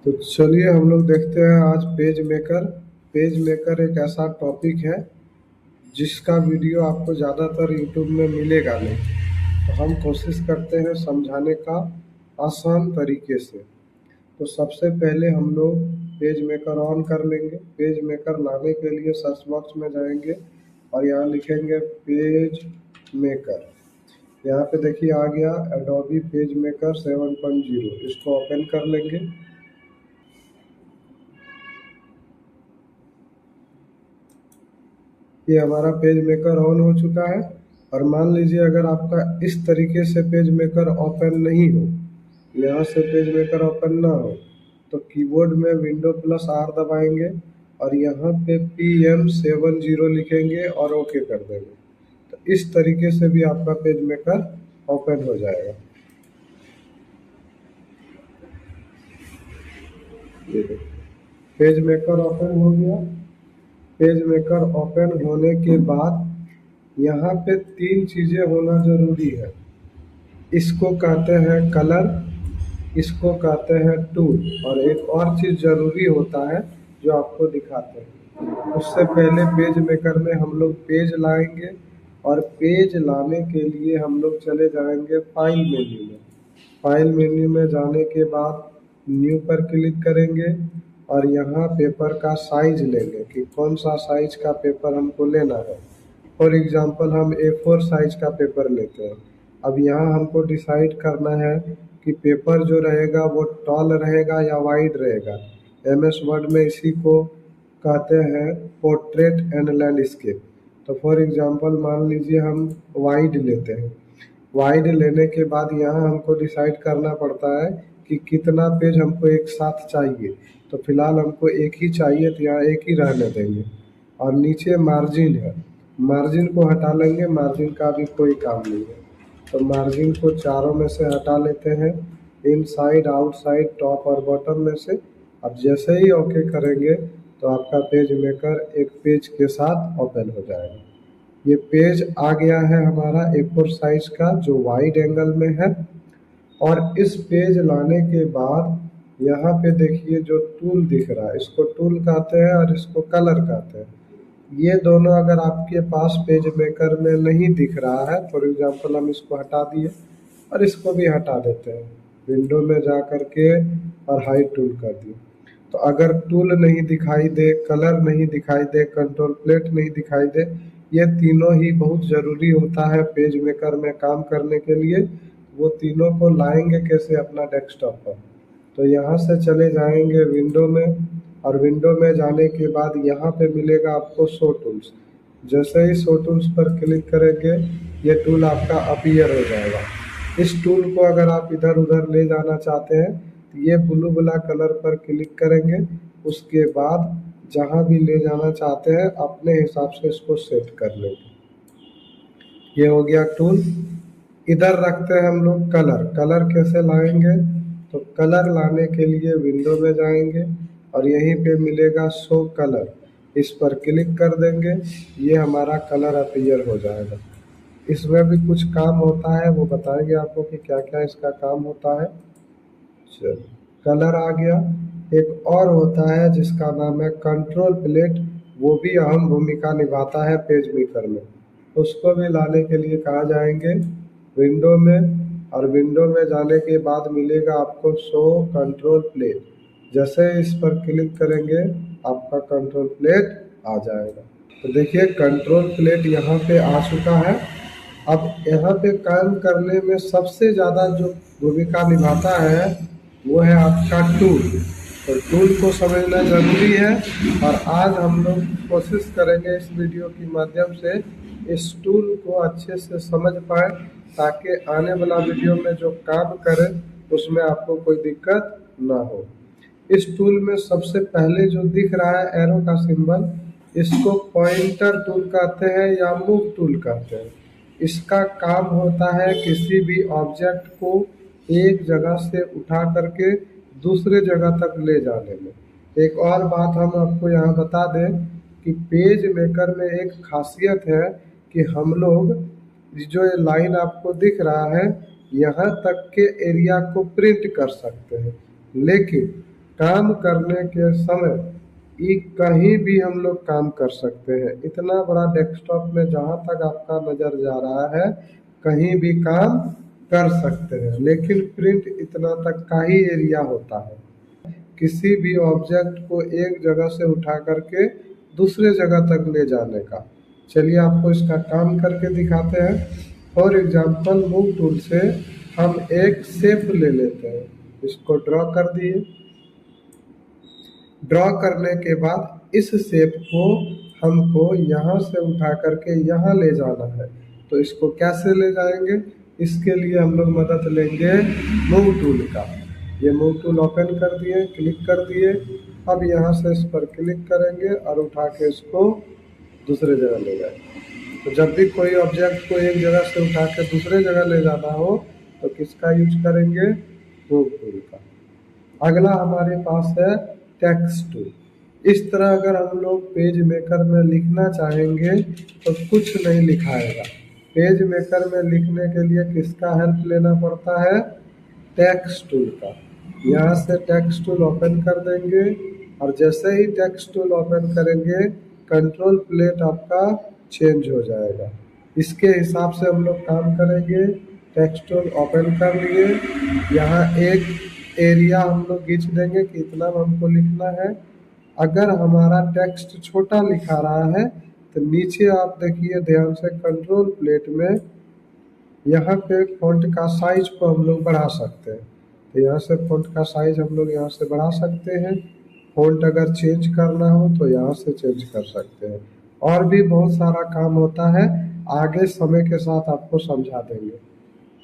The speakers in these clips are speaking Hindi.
तो चलिए हम लोग देखते हैं आज पेज मेकर। पेज मेकर एक ऐसा टॉपिक है जिसका वीडियो आपको ज़्यादातर यूट्यूब में मिलेगा नहीं, तो हम कोशिश करते हैं समझाने का आसान तरीके से। तो सबसे पहले हम लोग पेज मेकर ऑन कर लेंगे। पेज मेकर लाने के लिए सर्च बॉक्स में जाएंगे और यहाँ लिखेंगे पेज मेकर। यहाँ पे देखिए आ गया एडोबी पेज मेकर 7.0। इसको ओपन कर लेंगे। ये हमारा पेज मेकर ऑन हो चुका है। और मान लीजिए अगर आपका इस तरीके से पेज मेकर ओपन नहीं हो, यहाँ से पेज मेकर ओपन ना हो, तो कीबोर्ड में विंडो प्लस आर दबाएंगे और यहाँ पे PM70 लिखेंगे और ओके कर देंगे। तो इस तरीके से भी आपका पेज मेकर ओपन हो जाएगा। ये देखिए पेज मेकर ओपन हो गया। पेज मेकर ओपन होने के बाद यहाँ पे 3 चीज़ें होना ज़रूरी है। इसको कहते हैं कलर, इसको कहते हैं टूल, और एक और चीज़ ज़रूरी होता है जो आपको दिखाते हैं। उससे पहले पेज मेकर में हम लोग पेज लाएंगे और पेज लाने के लिए हम लोग चले जाएंगे फाइल मेन्यू में। फाइल मेन्यू में जाने के बाद न्यू पर क्लिक करेंगे और यहाँ पेपर का साइज लेंगे कि कौन सा साइज का पेपर हमको लेना है। फॉर एग्जांपल हम A4 साइज का पेपर लेते हैं। अब यहाँ हमको डिसाइड करना है कि पेपर जो रहेगा वो टॉल रहेगा या वाइड रहेगा। MS वर्ड में इसी को कहते हैं पोर्ट्रेट एंड लैंडस्केप। तो फॉर एग्जांपल मान लीजिए हम वाइड लेते हैं। वाइड लेने के बाद यहाँ हमको डिसाइड करना पड़ता है कि कितना पेज हमको एक साथ चाहिए। तो फिलहाल हमको एक ही चाहिए, तो यहाँ एक ही रहने देंगे। और नीचे मार्जिन है, मार्जिन को हटा लेंगे। मार्जिन का भी कोई काम नहीं है, तो मार्जिन को चारों में से हटा लेते हैं, इनसाइड, आउटसाइड, टॉप और बॉटम में से। अब जैसे ही ओके करेंगे तो आपका पेज मेकर एक पेज के साथ ओपन हो जाएगा। ये पेज आ गया है हमारा A4 साइज का जो वाइड एंगल में है। और इस पेज लाने के बाद यहाँ पे देखिए जो टूल दिख रहा है, इसको टूल कहते हैं और इसको कलर कहते हैं। ये दोनों अगर आपके पास पेज मेकर में नहीं दिख रहा है, फॉर एग्जांपल हम इसको हटा दिए और इसको भी हटा देते हैं, विंडो में जा कर के और हाइड टूल कर दिए। तो अगर टूल नहीं दिखाई दे, कलर नहीं दिखाई दे, कंट्रोल प्लेट नहीं दिखाई दे, ये तीनों ही बहुत ज़रूरी होता है पेज मेकर में काम करने के लिए। वो तीनों को लाएंगे कैसे अपना डेस्कटॉप पर? तो यहाँ से चले जाएंगे विंडो में, और विंडो में जाने के बाद यहाँ पे मिलेगा आपको शो टूल्स। जैसे ही शो टूल्स पर क्लिक करेंगे ये टूल आपका अपीयर हो जाएगा। इस टूल को अगर आप इधर उधर ले जाना चाहते हैं तो ये ब्लू वाला कलर पर क्लिक करेंगे। उसके बाद जहाँ भी ले जाना चाहते हैं अपने हिसाब से इसको सेट कर लेंगे। ये हो गया टूल। इधर रखते हैं हम लोग कलर। कलर कैसे लाएंगे? तो कलर लाने के लिए विंडो में जाएंगे और यहीं पे मिलेगा शो कलर, इस पर क्लिक कर देंगे। ये हमारा कलर अपीयर हो जाएगा। इसमें भी कुछ काम होता है, वो बताएंगे आपको कि क्या क्या इसका काम होता है। चलो, कलर आ गया। एक और होता है जिसका नाम है कंट्रोल प्लेट, वो भी अहम भूमिका निभाता है पेज मेकर में। उसको भी लाने के लिए कहाँ जाएंगे? विंडो में, और विंडो में जाने के बाद मिलेगा आपको शो कंट्रोल प्लेट। जैसे इस पर क्लिक करेंगे आपका कंट्रोल प्लेट आ जाएगा। तो देखिए कंट्रोल प्लेट यहाँ पे आ चुका है। अब यहाँ पे काम करने में सबसे ज़्यादा जो भूमिका निभाता है वो है आपका टूल। तो टूल को समझना ज़रूरी है, और आज हम लोग कोशिश करेंगे इस वीडियो के माध्यम से इस टूल को अच्छे से समझ पाए, ताकि आने वाला वीडियो में जो काम करें उसमें आपको कोई दिक्कत ना हो। इस टूल में सबसे पहले जो दिख रहा है एरो का सिंबल, इसको पॉइंटर टूल कहते हैं या मूव टूल कहते हैं। इसका काम होता है किसी भी ऑब्जेक्ट को एक जगह से उठा करके दूसरे जगह तक ले जाने में। एक और बात हम आपको यहाँ बता दें कि पेज मेकर में एक खासियत है कि हम लोग जो ये लाइन आपको दिख रहा है यहाँ तक के एरिया को प्रिंट कर सकते हैं, लेकिन काम करने के समय कहीं भी हम लोग काम कर सकते हैं। इतना बड़ा डेस्कटॉप में जहाँ तक आपका नज़र जा रहा है कहीं भी काम कर सकते हैं, लेकिन प्रिंट इतना तक का ही एरिया होता है। किसी भी ऑब्जेक्ट को एक जगह से उठा करके दूसरे जगह तक ले जाने का। चलिए आपको इसका काम करके दिखाते हैं। फॉर एग्जाम्पल मूव टूल से हम एक शेप ले लेते हैं, इसको ड्रॉ कर दिए। ड्रॉ करने के बाद इस शेप को हमको यहाँ से उठा करके यहाँ ले जाना है, तो इसको कैसे ले जाएंगे? इसके लिए हम लोग मदद लेंगे मूव टूल का। ये मूव टूल ओपन कर दिए, क्लिक कर दिए। अब यहाँ से इस पर क्लिक करेंगे और उठा के इसको दूसरे जगह ले जाएंगे। तो जब भी कोई ऑब्जेक्ट को एक जगह से उठा के दूसरे जगह ले जाना हो तो किसका यूज करेंगे? मूव टूल का। अगला हमारे पास है टेक्स्ट टूल। इस तरह अगर हम लोग पेज मेकर में लिखना चाहेंगे तो कुछ नहीं लिखाएगा। पेज मेकर में लिखने के लिए किसका हेल्प लेना पड़ता है? टेक्स्ट टूल का। यहाँ से टेक्स्ट टूल ओपन कर देंगे और जैसे ही टेक्स्ट टूल ओपन करेंगे कंट्रोल प्लेट आपका चेंज हो जाएगा। इसके हिसाब से हम लोग काम करेंगे। टेक्स्ट टूल ओपन कर लिए, यहाँ एक एरिया हम लोग खींच देंगे कि इतना हमको लिखना है। अगर हमारा टेक्स्ट छोटा लिखा रहा है तो नीचे आप देखिए ध्यान से कंट्रोल प्लेट में यहाँ पे फॉन्ट का साइज को हम लोग बढ़ा सकते हैं। तो यहाँ से फॉन्ट का साइज हम लोग यहाँ से बढ़ा सकते हैं। फॉन्ट अगर चेंज करना हो तो यहाँ से चेंज कर सकते हैं। और भी बहुत सारा काम होता है, आगे समय के साथ आपको समझा देंगे।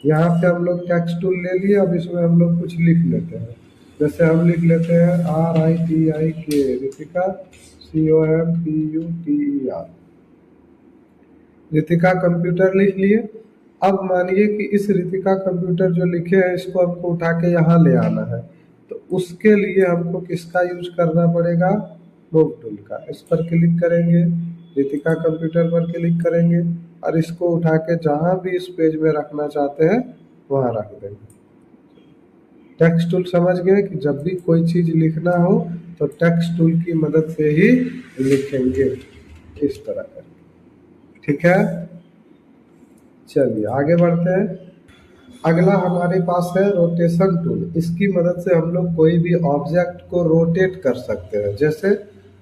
यहाँ पे हम लोग टेक्स्ट टूल ले लिए, अब इसमें हम लोग कुछ लिख लेते हैं। जैसे हम लिख लेते हैं RITIK Ritika COMPUTER। Ritika computer लिख लिए। अब मानिए कि इस रितिका कंप्यूटर जो लिखे हैं इसको हमको उठा के यहाँ ले आना है, तो उसके लिए हमको किसका यूज करना पड़ेगा? मूव टूल का। इस पर क्लिक करेंगे, रितिका कंप्यूटर पर क्लिक करेंगे और इसको उठा के जहाँ भी इस पेज में रखना चाहते हैं वहाँ रख देंगे। टेक्स्ट टूल समझ गए कि जब भी कोई चीज़ लिखना हो तो टेक्स्ट टूल की मदद से ही लिखेंगे, इस तरह करके। ठीक है, चलिए आगे बढ़ते हैं। अगला हमारे पास है रोटेशन टूल। इसकी मदद से हम लोग कोई भी ऑब्जेक्ट को रोटेट कर सकते हैं। जैसे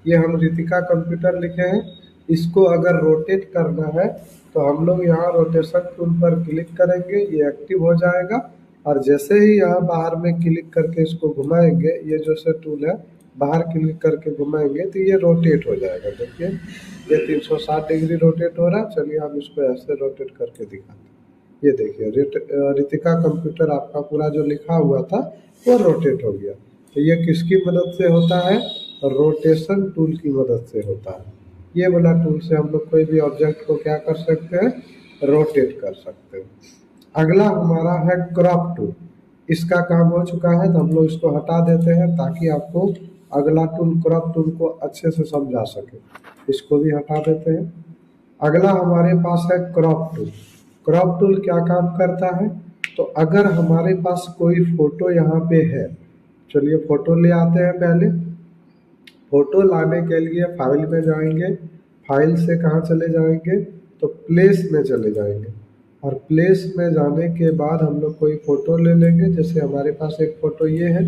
ये हम रितिका कंप्यूटर लिखे हैं, इसको अगर रोटेट करना है तो हम लोग यहाँ रोटेशन टूल पर क्लिक करेंगे, ये एक्टिव हो जाएगा। और जैसे ही यहाँ बाहर में क्लिक करके इसको घुमाएंगे, ये जो से टूल है बाहर क्लिक करके घुमाएंगे तो ये रोटेट हो जाएगा। देखिए ये 360 डिग्री रोटेट हो रहा है। चलिए हम इसको ऐसे रोटेट करके दिखाते हैं। ये देखिए रितिका कंप्यूटर आपका पूरा जो लिखा हुआ था वो रोटेट हो गया। तो ये किसकी मदद से होता है? रोटेशन टूल की मदद से होता है। ये वाला टूल से हम लोग कोई भी ऑब्जेक्ट को क्या कर सकते हैं? रोटेट कर सकते हैं। अगला हमारा है क्रॉप टूल। इसका काम हो चुका है तो हम लोग इसको हटा देते हैं ताकि आपको अगला टूल क्रॉप टूल को अच्छे से समझा सके। इसको भी हटा देते हैं। अगला हमारे पास है क्रॉप टूल। क्रॉप टूल क्या काम करता है? तो अगर हमारे पास कोई फोटो यहाँ पे है, चलिए फोटो ले आते हैं। पहले फोटो लाने के लिए फाइल में जाएंगे, फाइल से कहाँ चले जाएंगे? तो प्लेस में चले जाएंगे। और प्लेस में जाने के बाद हम लोग कोई फ़ोटो ले लेंगे। जैसे हमारे पास एक फ़ोटो ये है,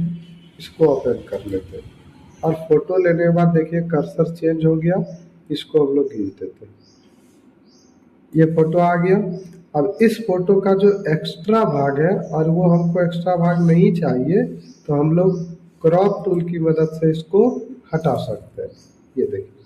इसको ओपन कर लेते हैं। और फ़ोटो लेने के बाद देखिए कर्सर चेंज हो गया, इसको हम लोग खींच देते हैं। ये फ़ोटो आ गया। अब इस फ़ोटो का जो एक्स्ट्रा भाग है और वो हमको एक्स्ट्रा भाग नहीं चाहिए, तो हम लोग क्रॉप टूल की मदद से इसको हटा सकते हैं। ये देखिए